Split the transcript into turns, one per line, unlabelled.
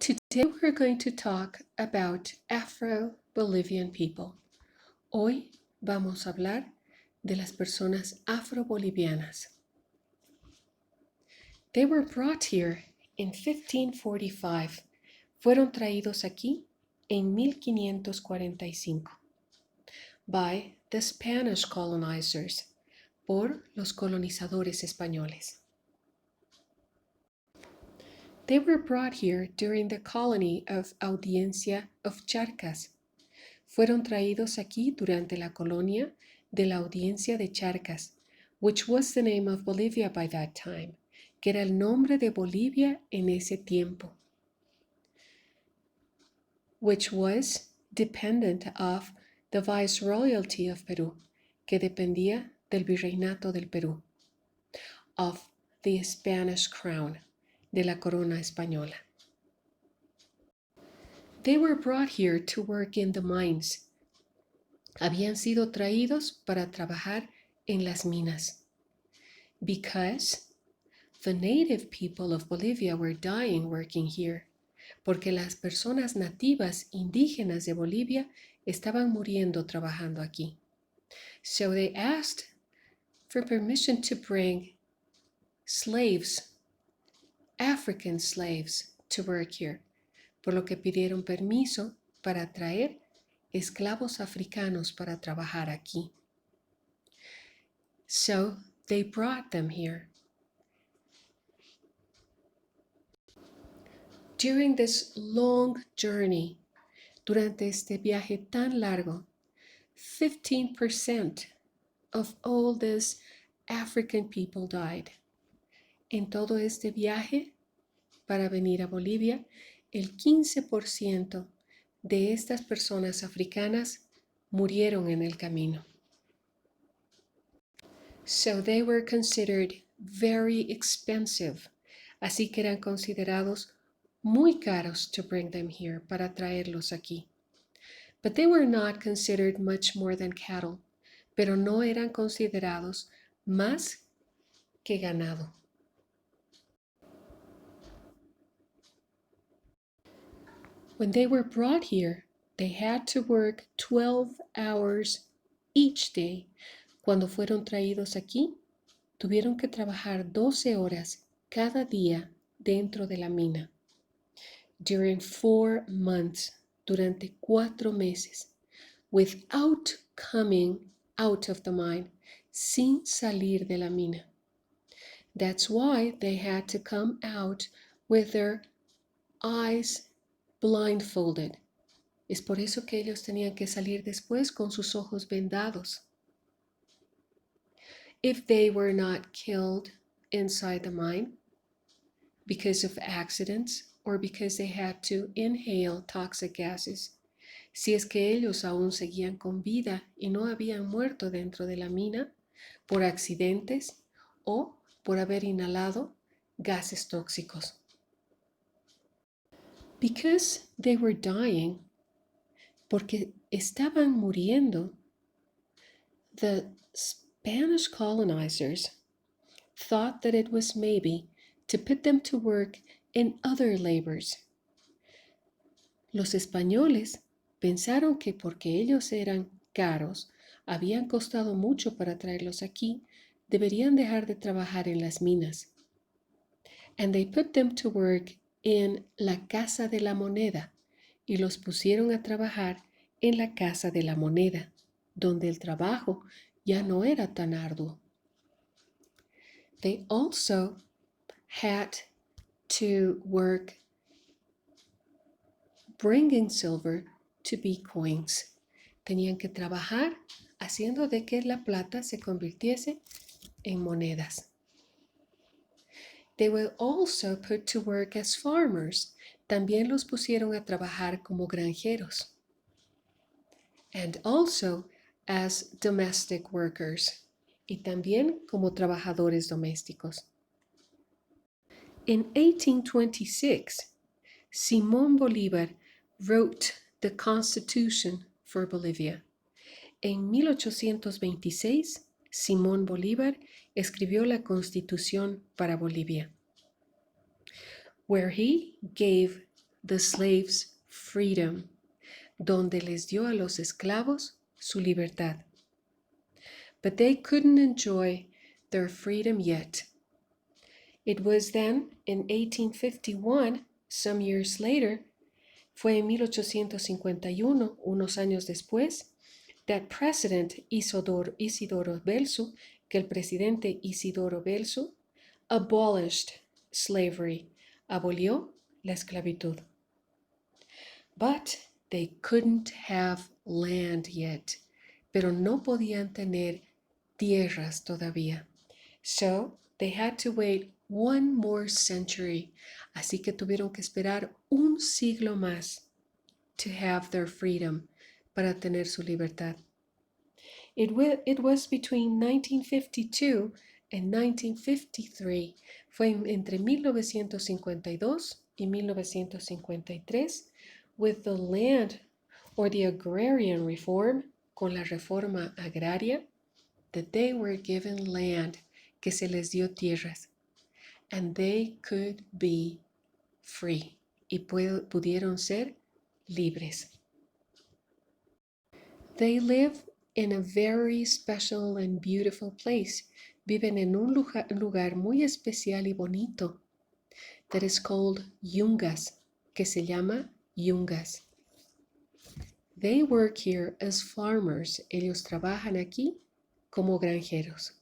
Today we're going to talk about Afro-Bolivian people. Hoy vamos a hablar de las personas afrobolivianas. They were brought here in 1545. Fueron traídos aquí en 1545 by the Spanish colonizers, por los colonizadores españoles. They were brought here during the colony of Audiencia of Charcas. Fueron traídos aquí durante la colonia de la Audiencia de Charcas, which was the name of Bolivia by that time, que era el nombre de Bolivia en ese tiempo, which was dependent of the Viceroyalty of Peru, que dependía del Virreinato del Perú, of the Spanish crown, de la corona española. They were brought here to work in the mines. Habían sido traídos para trabajar en las minas. Because the native people of Bolivia were dying working here. Porque las personas nativas indígenas de Bolivia estaban muriendo trabajando aquí. So they asked for permission to bring slaves, African slaves, to work here. Por lo que pidieron permiso para traer esclavos africanos para trabajar aquí. So they brought them here. During this long journey, durante este viaje tan largo, 15% of all these African people died. En todo este viaje para venir a Bolivia, el 15% de estas personas africanas murieron en el camino. So they were considered very expensive. Así que eran considerados muy caros to bring them here, para traerlos aquí. But they were not considered much more than cattle, pero no eran considerados más que ganado. When they were brought here, they had to work 12 hours each day. Cuando fueron traídos aquí, tuvieron que trabajar 12 horas cada día dentro de la mina. During 4 months, durante 4 meses, without coming out of the mine, sin salir de la mina. That's why they had to come out with their eyes blindfolded. Es por eso que ellos tenían que salir después con sus ojos vendados. If they were not killed inside the mine because of accidents or because they had to inhale toxic gases, si es que ellos aún seguían con vida y no habían muerto dentro de la mina por accidentes o por haber inhalado gases tóxicos. Because they were dying, porque estaban muriendo, the Spanish colonizers thought that it was maybe to put them to work in other labors. Los españoles pensaron que porque ellos eran caros, habían costado mucho para traerlos aquí, deberían dejar de trabajar en las minas. And they put them to work in la Casa de la Moneda y los pusieron a trabajar en la Casa de la Moneda, donde el trabajo ya no era tan arduo. They also had to work bringing silver to be coins. Tenían que trabajar haciendo de que la plata se convirtiese en monedas. They were also put to work as farmers. También los pusieron a trabajar como granjeros. And also as domestic workers. Y también como trabajadores domésticos. In 1826, Simón Bolívar wrote the Constitution for Bolivia. En 1826, Simón Bolívar escribió la Constitución para Bolivia, where he gave the slaves freedom, donde les dio a los esclavos su libertad. But they couldn't enjoy their freedom yet. It was then, in 1851, some years later, fue en 1851, unos años después, that President Isidoro Belso, que el presidente Isidoro Belso, abolished slavery, abolió la esclavitud. But they couldn't have land yet, pero no podían tener tierras todavía. So they had to wait one more century, así que tuvieron que esperar un siglo más to have their freedom, para tener su libertad. It was between 1952 and 1953, fue entre 1952 y 1953, with the land or the agrarian reform, con la reforma agraria, that they were given land, que se les dio tierras, and they could be free, y pudieron ser libres. They live in a very special and beautiful place. Viven en un lugar muy especial y bonito that is called Yungas, que se llama Yungas. They work here as farmers. Ellos trabajan aquí como granjeros.